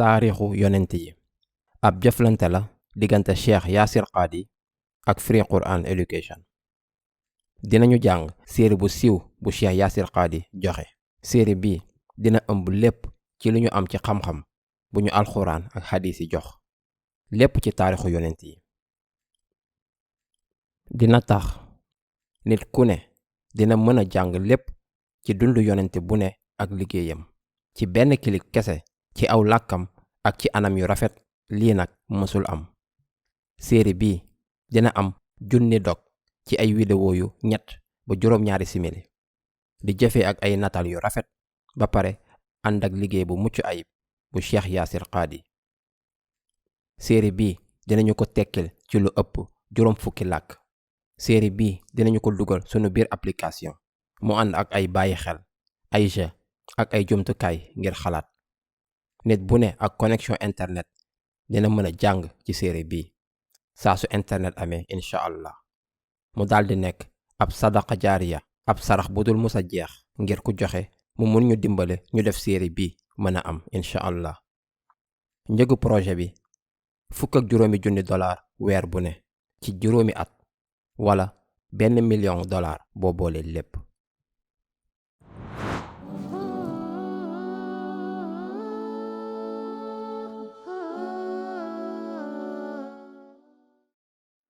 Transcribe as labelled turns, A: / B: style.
A: taarixu yonent yi ab jëflante la diggante Cheikh Yassir Qadi ak Free Quran Education. dinañu jàng série bu siiw bu Cheikh Yassir Qadi joxe. série bi dina ëmb lépp ci li ñu am ci xam-xam bu ñu alxuraan ak xadiis yi jox, lépp ci taarixu yonent yi. dina tax nit ku ne dina mën a jàng lépp ci dundu yonent bu ne ak liggéeyam ci benn kilik kese, ci aw làkkam ak ci anam yu rafet. lii nag mësul am. série bii dina am 1000 dog ci ay vidéo yu 3 ba juróom-ñaari simili, di jëfee ak ay nataal yu rafet, ba pare ànd ak liggéey bu mucc ayib bu Cheikh Yassir Qadi. série bii dinañu ko tekkil ci lu ëpp 40 làkk. série bii dinañu ko dugal sunu biir application mu ànd ak ay bàyyi xel, ay jeu ak ay jumtukaay ngir xalaat. nit bu ne ak connexion internet dina mën a jàng ci série bii saa su internet amee incha allah. mu daldi nekk ab sadaqa jaariya, ab sarax bu dul musa jeex ngir ku joxe mu mun ñu dimbale ñu def série bii mën a am incha allah. njëgu projet bi $50,000 weer bu ne ci juróomi at, wala $1 million boo boole lépp.